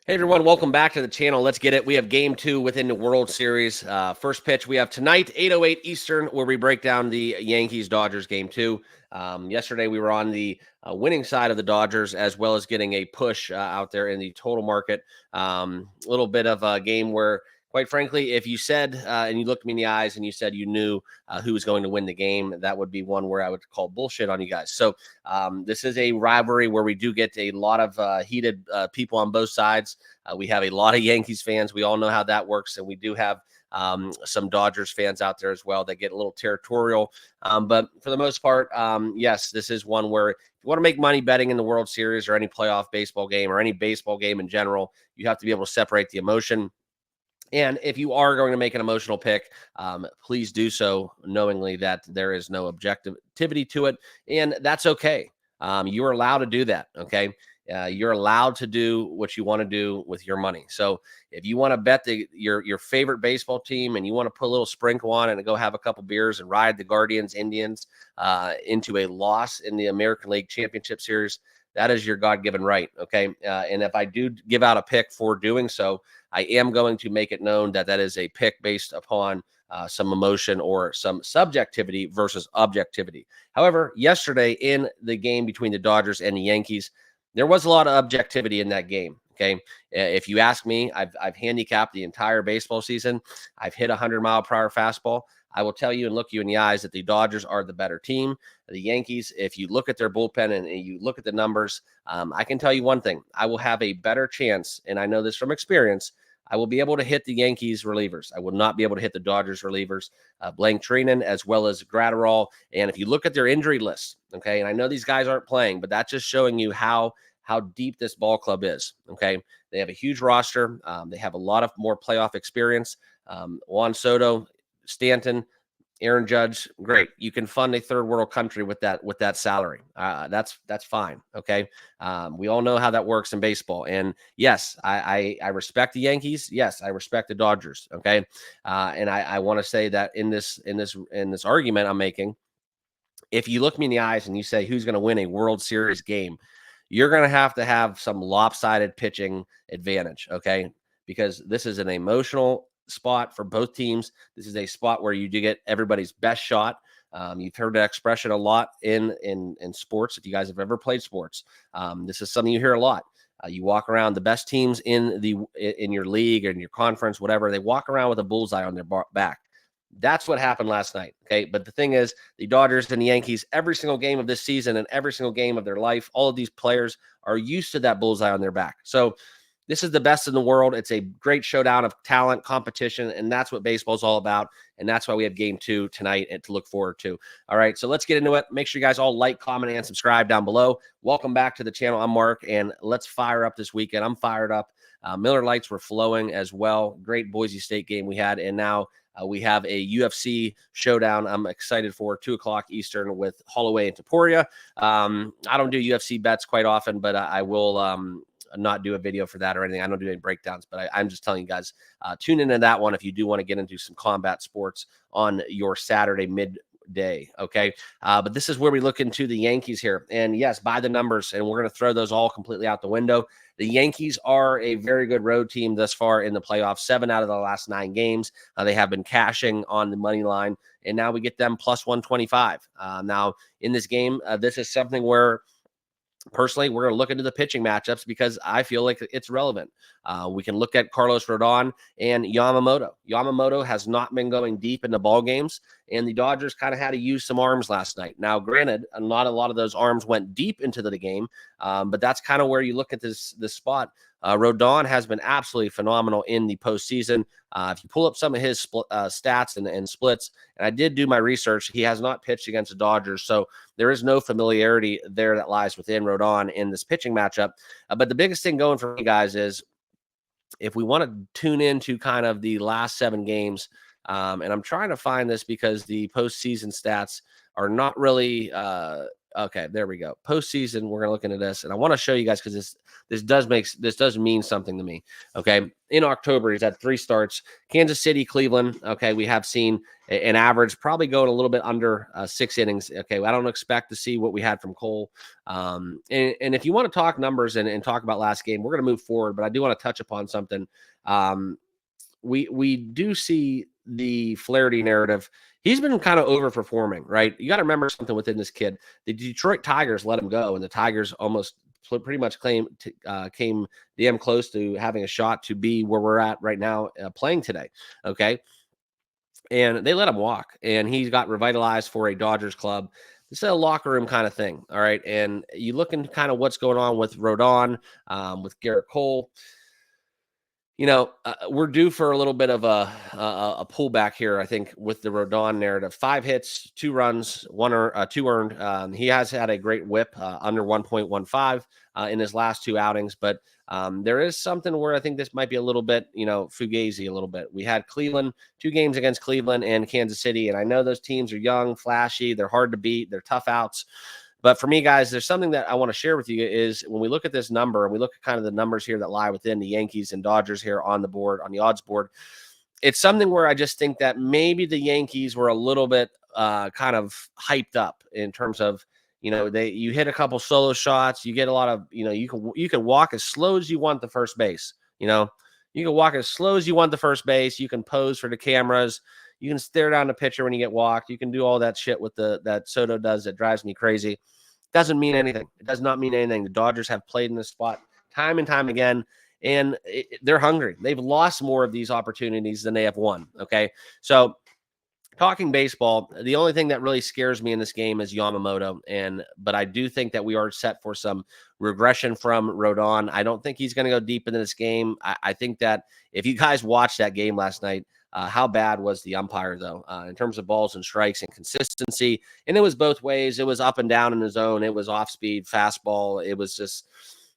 Hey everyone, welcome back to the channel. Let's get it. We have game 2 within the World Series. First pitch we have tonight, 8:08 Eastern, where we break down the Yankees-Dodgers game 2. Yesterday we were on the winning side of the Dodgers, as well as getting a push out there in the total market. A little bit of a game where, quite frankly, if you said and you looked me in the eyes and you said you knew who was going to win the game, that would be one where I would call bullshit on you guys. So this is a rivalry where we do get a lot of heated people on both sides. We have a lot of Yankees fans. We all know how that works. And we do have some Dodgers fans out there as well that get a little territorial. But for the most part, yes, this is one where if you want to make money betting in the World Series or any playoff baseball game or any baseball game in general, you have to be able to separate the emotion. And if you are going to make an emotional pick, please do so knowingly that there is no objectivity to it. And that's okay. You're allowed to do that. Okay. You're allowed to do what you want to do with your money. So if you want to bet your favorite baseball team and you want to put a little sprinkle on it and go have a couple beers and ride the Guardians Indians into a loss in the American League Championship Series, that is your God-given right. Okay. And if I do give out a pick for doing so, I am going to make it known that that is a pick based upon some emotion or some subjectivity versus objectivity. However, yesterday in the game between the Dodgers and the Yankees, there was a lot of objectivity in that game. Okay. If you ask me, I've handicapped the entire baseball season. I've hit 100-mile-per-hour fastball. I will tell you and look you in the eyes that the Dodgers are the better team. The Yankees, if you look at their bullpen and you look at the numbers, I can tell you one thing. I will have a better chance, and I know this from experience, I will be able to hit the Yankees relievers. I will not be able to hit the Dodgers relievers, Blank Trinan, as well as Gratterall. And if you look at their injury list, okay, and I know these guys aren't playing, but that's just showing you how deep this ball club is, okay? They have a huge roster. They have a lot of more playoff experience. Juan Soto, Stanton, Aaron Judge, great. You can fund a third world country with that salary. That's fine. Okay. We all know how that works in baseball. And yes, I respect the Yankees. Yes, I respect the Dodgers. Okay. And I want to say that in this argument I'm making, if you look me in the eyes and you say who's going to win a World Series game, you're going to have some lopsided pitching advantage. Okay. Because this is an emotional spot for both teams. This is a spot where you do get everybody's best shot. You've heard that expression a lot in sports. If you guys have ever played sports, this is something you hear a lot. You walk around, the best teams in your league or in your conference, whatever, they walk around with a bullseye on their back. That's what happened last night. Okay. But the thing is, the Dodgers and the Yankees, every single game of this season and every single game of their life, all of these players are used to that bullseye on their back. So this is the best in the world. It's a great showdown of talent, competition, and that's what baseball is all about. And that's why we have game 2 tonight and to look forward to. All right, so let's get into it. Make sure you guys all like, comment, and subscribe down below. Welcome back to the channel. I'm Mark, and let's fire up this weekend. I'm fired up. Miller Lights were flowing as well. Great Boise State game we had, and now we have a UFC showdown I'm excited for, 2 o'clock Eastern with Holloway and Taporia. I don't do UFC bets quite often, but I will not do a video for that or anything. I don't do any breakdowns, but I'm just telling you guys, tune into that one if you do want to get into some combat sports on your Saturday midday. Okay. But this is where we look into the Yankees here. And yes, by the numbers, and we're going to throw those all completely out the window. The Yankees are a very good road team thus far in the playoffs. 7 out of the last 9 games. They have been cashing on the money line, and now we get them plus 125. Now, in this game, this is something where personally, we're going to look into the pitching matchups because I feel like it's relevant. We can look at Carlos Rodon and Yamamoto. Yamamoto has not been going deep into ball games, and the Dodgers kind of had to use some arms last night. Now, granted, not a lot of those arms went deep into the game, but that's kind of where you look at this spot. Rodon has been absolutely phenomenal in the postseason. If you pull up some of his stats and splits, and I did do my research, he has not pitched against the Dodgers, so there is no familiarity there that lies within Rodon in this pitching matchup. But the biggest thing going for me, guys, is if we want to tune into kind of the last 7 games, and I'm trying to find this because the postseason stats are not really Okay, there we go. Postseason, we're gonna look into this, and I want to show you guys because this does mean something to me. Okay, in October, he's had 3 starts. Kansas City, Cleveland. Okay, we have seen an average probably going a little bit under 6 innings. Okay, I don't expect to see what we had from Cole. And if you want to talk numbers and talk about last game, we're gonna move forward, but I do want to touch upon something. Um, we do see the Flaherty narrative. He's been kind of overperforming, right? You got to remember something within this kid. The Detroit Tigers let him go, and the Tigers almost pretty much came damn close to having a shot to be where we're at right now playing today. Okay, and they let him walk, and he got revitalized for a Dodgers club. This is a locker room kind of thing, all right. And you look into kind of what's going on with Rodon, with Garrett Cole. We're due for a little bit of a pullback here, I think, with the Rodon narrative. 5 hits, 2 runs, 2 earned. He has had a great whip, under 1.15 in his last 2 outings. But there is something where I think this might be a little bit, fugazi a little bit. We had Cleveland, 2 games against Cleveland and Kansas City. And I know those teams are young, flashy. They're hard to beat. They're tough outs. But for me, guys, there's something that I want to share with you is when we look at this number and we look at kind of the numbers here that lie within the Yankees and Dodgers here on the board, on the odds board, it's something where I just think that maybe the Yankees were a little bit kind of hyped up in terms of, you hit a couple solo shots, you get a lot of, you can walk as slow as you want the first base, you can walk as slow as you want the first base, you can pose for the cameras, you can stare down the pitcher when you get walked, you can do all that shit with that Soto does that drives me crazy. Doesn't mean anything. It does not mean anything. The Dodgers have played in this spot time and time again, and they're hungry. They've lost more of these opportunities than they have won. Okay, so talking baseball, the only thing that really scares me in this game is Yamamoto, but I do think that we are set for some regression from Rodon. I don't think he's going to go deep into this game. I think that if you guys watched that game last night, how bad was the umpire, though, in terms of balls and strikes and consistency? And it was both ways. It was up and down in the zone. It was off speed, fastball. It was just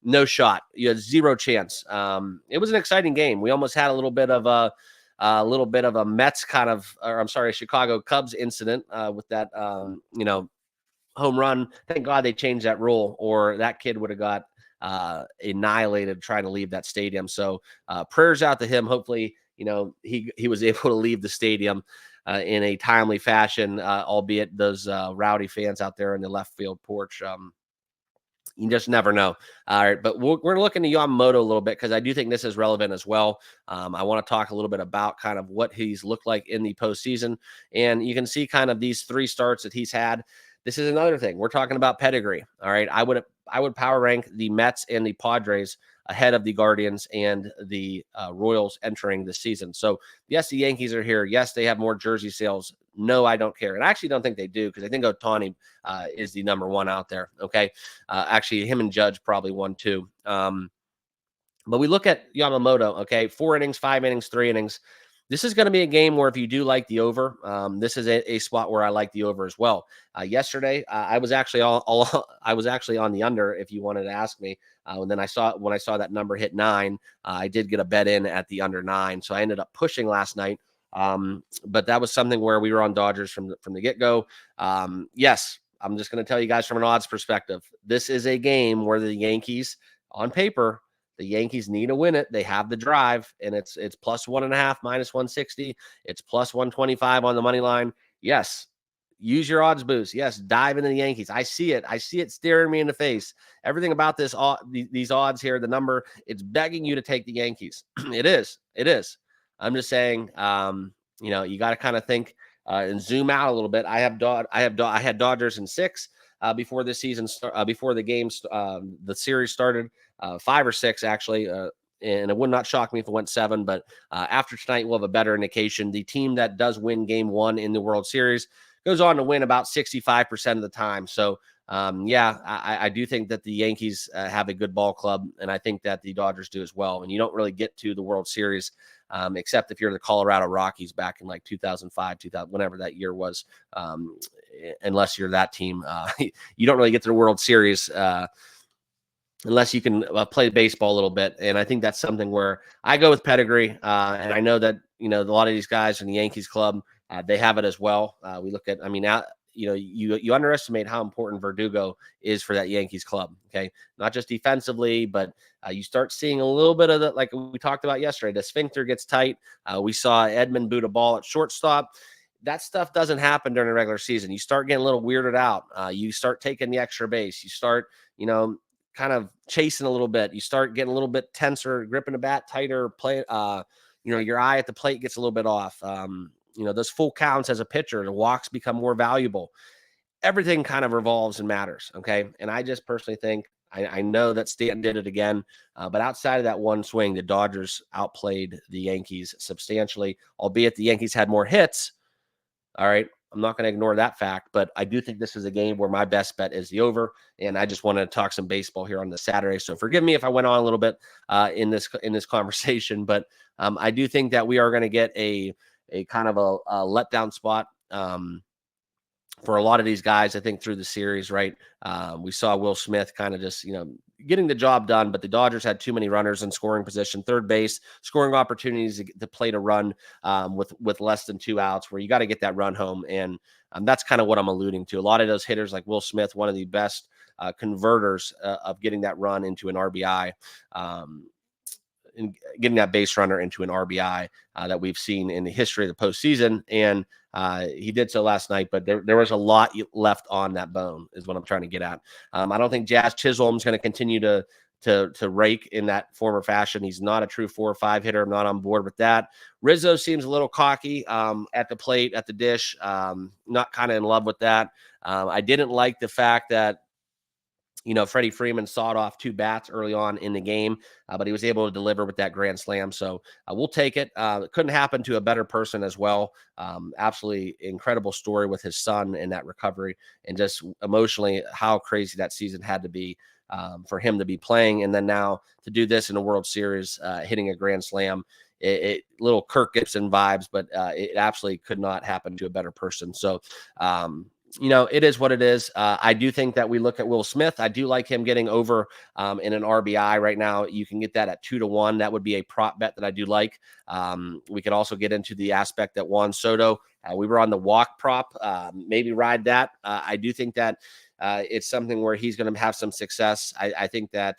no shot. You had 0 chance. It was an exciting game. We almost had a little bit of a Mets kind of, or I'm sorry, Chicago Cubs incident with that, home run. Thank God they changed that rule, or that kid would have got annihilated trying to leave that stadium. So prayers out to him. Hopefully, he was able to leave the stadium in a timely fashion, albeit those rowdy fans out there in the left field porch. You just never know. All right, but we're looking at Yamamoto a little bit because I do think this is relevant as well. I want to talk a little bit about kind of what he's looked like in the postseason, and you can see kind of these 3 starts that he's had. This is another thing. We're talking about pedigree. All right, I would power rank the Mets and the Padres ahead of the Guardians and the Royals entering the season. So, yes, the Yankees are here. Yes, they have more jersey sales. No, I don't care. And I actually don't think they do because I think Ohtani is the number 1 out there. Okay. Actually, him and Judge probably 1, 2. But we look at Yamamoto, okay, 4 innings, 5 innings, 3 innings. This is going to be a game where if you do like the over, this is a spot where I like the over as well. Yesterday, I was actually I was actually on the under. If you wanted to ask me, and then when I saw that number hit 9, I did get a bet in at the under 9. So I ended up pushing last night. But that was something where we were on Dodgers from the get go. Yes, I'm just going to tell you guys from an odds perspective. This is a game where the Yankees, on paper, the Yankees need to win it. They have the drive, and it's plus 1.5, minus 160. It's plus 125 on the money line. Yes, use your odds boost. Yes, dive into the Yankees. I see it. I see it staring me in the face. Everything about these odds here, the number, it's begging you to take the Yankees. It is. It is. I'm just saying, you got to kind of think and zoom out a little bit. I had Dodgers in 6 before the season, before the games, the series started. 5 or 6 actually, and it would not shock me if it went 7. But after tonight, we'll have a better indication. The team that does win Game 1 in the World Series goes on to win about 65% of the time. So, I do think that the Yankees have a good ball club, and I think that the Dodgers do as well. And you don't really get to the World Series except if you're the Colorado Rockies back in like 2005, 2000, whenever that year was, unless you're that team. You don't really get to the World Series unless you can play baseball a little bit. And I think that's something where I go with pedigree. And I know that, a lot of these guys in the Yankees club, they have it as well. We look at, you underestimate how important Verdugo is for that Yankees club. Okay, not just defensively, but you start seeing a little bit of the, like we talked about yesterday, the sphincter gets tight. We saw Edmund boot a ball at shortstop. That stuff doesn't happen during the regular season. You start getting a little weirded out. You start taking the extra base. You start, kind of chasing a little bit. You start getting a little bit tenser, gripping the bat tighter, play. Your eye at the plate gets a little bit off. Those full counts as a pitcher, the walks become more valuable. Everything kind of revolves and matters. Okay. And I just personally think, I know that Stanton did it again, but outside of that one swing, the Dodgers outplayed the Yankees substantially, albeit the Yankees had more hits. All right. I'm not going to ignore that fact, but I do think this is a game where my best bet is the over. And I just wanted to talk some baseball here on the Saturday. So forgive me if I went on a little bit in this conversation, but I do think that we are going to get a kind of a letdown spot for a lot of these guys, I think, through the series, right? We saw Will Smith kind of just, getting the job done, but the Dodgers had too many runners in scoring position, third base, scoring opportunities to play to run with less than 2 outs, where you got to get that run home. And that's kind of what I'm alluding to. A lot of those hitters like Will Smith, one of the best converters of getting that run into an RBI. And getting that base runner into an RBI that we've seen in the history of the postseason. And he did so last night, but there was a lot left on that bone is what I'm trying to get at. I don't think Jazz Chisholm's going to continue to rake in that former fashion. He's not a true 4 or 5 hitter. I'm not on board with that. Rizzo seems a little cocky at the plate, at the dish. Not kind of in love with that. I didn't like the fact that Freddie Freeman sawed off 2 bats early on in the game, but he was able to deliver with that grand slam. So we'll take it. It couldn't happen to a better person as well. Absolutely incredible story with his son and that recovery, and just emotionally how crazy that season had to be for him to be playing. And then now to do this in a World Series, hitting a grand slam, it little Kirk Gibson vibes, but it absolutely could not happen to a better person. So, it is what it is. I do think that we look at Will Smith. I do like him getting over in an RBI right now. You can get that at 2-1. That would be a prop bet that I do like. We could also get into the aspect that Juan Soto, we were on the walk prop, maybe ride that. I do think that it's something where he's going to have some success. I think that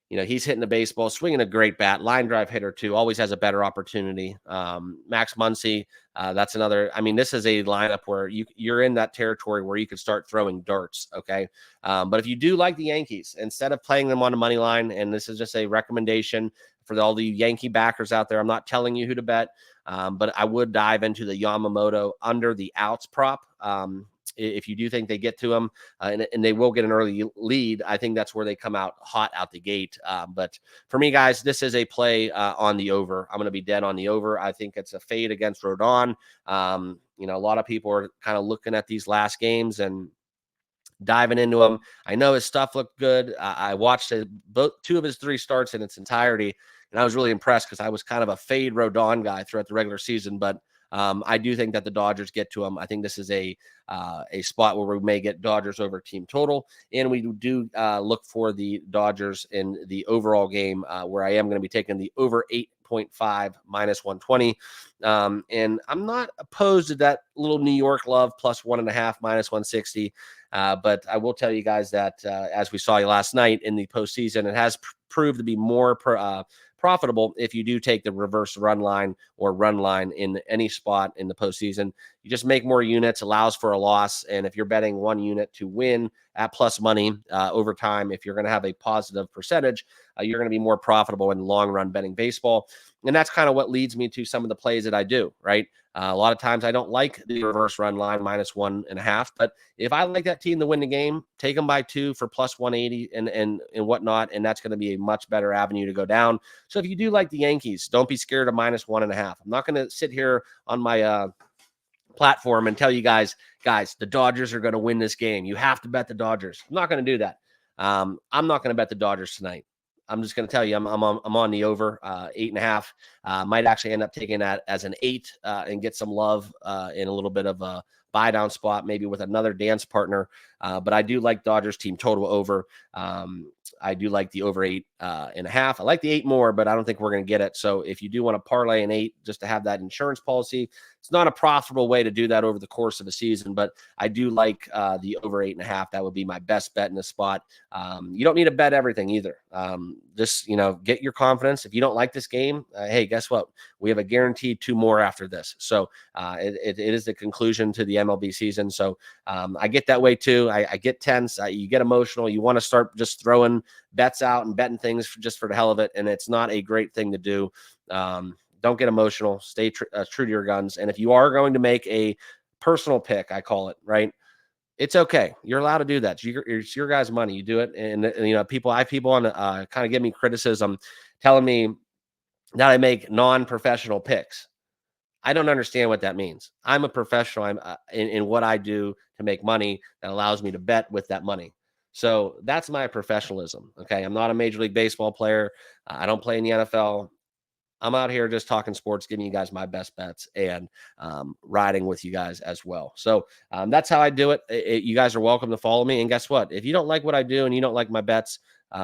he's hitting the baseball, swinging a great bat, line drive hitter too, always has a better opportunity. Max Muncy, that's another. I mean, this is a lineup where you're in that territory where you could start throwing darts, okay? But if you do like the Yankees, instead of playing them on the money line, and this is just a recommendation for all the Yankee backers out there, I'm not telling you who to bet, but I would dive into the Yamamoto under the outs prop. If you do think they get to them and they will get an early lead, I think that's where they come out hot out the gate. But for me, guys, this is a play on the over. I'm going to be dead on the over. I think it's a fade against Rodon. A lot of people are kind of looking at these last games and diving into him. I know his stuff looked good. I watched 2 of his 3 starts in its entirety, and I was really impressed because I was kind of a fade Rodon guy throughout the regular season, but I do think that the Dodgers get to him. I think this is a spot where we may get Dodgers over team total, and we do look for the Dodgers in the overall game where I am going to be taking the over 8.5 minus 120. And I'm not opposed to that little New York love plus 1.5 minus 160. But I will tell you guys that as we saw last night in the postseason, it has proved to be more profitable if you do take the reverse run line or run line in any spot in the postseason. You just make more units, allows for a loss. And if you're betting 1 unit to win at plus money over time, if you're going to have a positive percentage, you're going to be more profitable in the long run betting baseball. And that's kind of what leads me to some of the plays that I do, right? A lot of times I don't like the reverse run line minus 1.5, but if I like that team to win the game, take them by 2 for plus 180 and whatnot, and that's going to be a much better avenue to go down. So if you do like the Yankees, don't be scared of minus 1.5. I'm not going to sit here on my platform and tell you guys, the Dodgers are going to win this game. You have to bet the Dodgers. I'm not going to do that. I'm not going to bet the Dodgers tonight. I'm just going to tell you, I'm on the over 8.5. Might actually end up taking that as an 8 and get some love in a little bit of a buy down spot, maybe with another dance partner. But I do like Dodgers team total over. I do like the over 8.5. I like the 8 more, but I don't think we're going to get it. So if you do want to parlay an 8 just to have that insurance policy, it's not a profitable way to do that over the course of a season, but I do like the over 8.5. That would be my best bet in the spot. You don't need to bet everything either. Just, get your confidence. If you don't like this game, hey, guess what? We have a guaranteed 2 more after this. So it is the conclusion to the MLB season. So I get that way too. I get tense. You get emotional. You want to start just throwing bets out and betting things just for the hell of it. And it's not a great thing to do. Don't get emotional. Stay true to your guns. And if you are going to make a personal pick, I call it, right? It's okay. You're allowed to do that. It's your guys' money. You do it. And I have people on kind of give me criticism telling me that I make non-professional picks. I don't understand what that means. I'm a professional. I'm in what I do to make money that allows me to bet with that money. So that's my professionalism. Okay. I'm not a Major League Baseball player. I don't play in the NFL. I'm out here just talking sports, giving you guys my best bets and riding with you guys as well. So that's how I do it. You guys are welcome to follow me. And guess what? If you don't like what I do and you don't like my bets,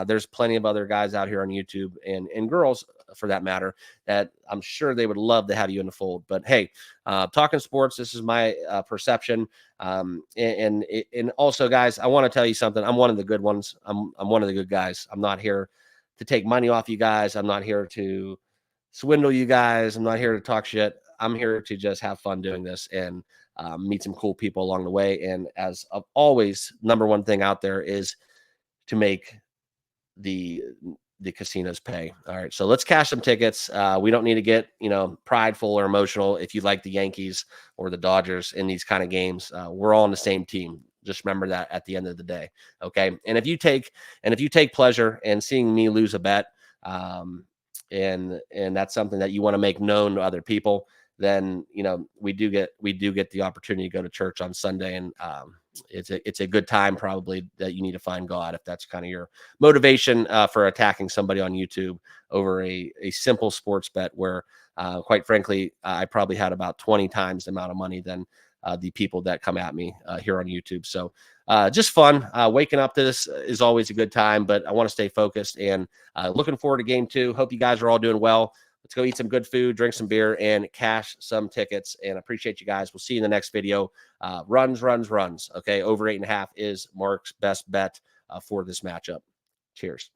there's plenty of other guys out here on YouTube and girls for that matter that I'm sure they would love to have you in the fold. But hey, talking sports, this is my perception. And also, guys, I want to tell you something. I'm one of the good ones. I'm one of the good guys. I'm not here to take money off you guys. I'm not here to swindle you guys. I'm not here to talk shit. I'm here to just have fun doing this and meet some cool people along the way. And as of always, number one thing out there is to make the casinos pay. All right, so let's cash some tickets. We don't need to get prideful or emotional. If you like the Yankees or the Dodgers in these kind of games, we're all on the same team. Just remember that at the end of the day. Okay, and if you take pleasure in seeing me lose a bet, and that's something that you want to make known to other people, then we do get the opportunity to go to church on Sunday, and it's a good time probably that you need to find God if that's kind of your motivation for attacking somebody on YouTube over a simple sports bet where quite frankly I probably had about 20 times the amount of money than the people that come at me here on YouTube. So just fun. Waking up to this is always a good time, but I want to stay focused and looking forward to game 2. Hope you guys are all doing well. Let's go eat some good food, drink some beer, and cash some tickets. And I appreciate you guys. We'll see you in the next video. Runs. Okay, over 8.5 is Mark's best bet for this matchup. Cheers.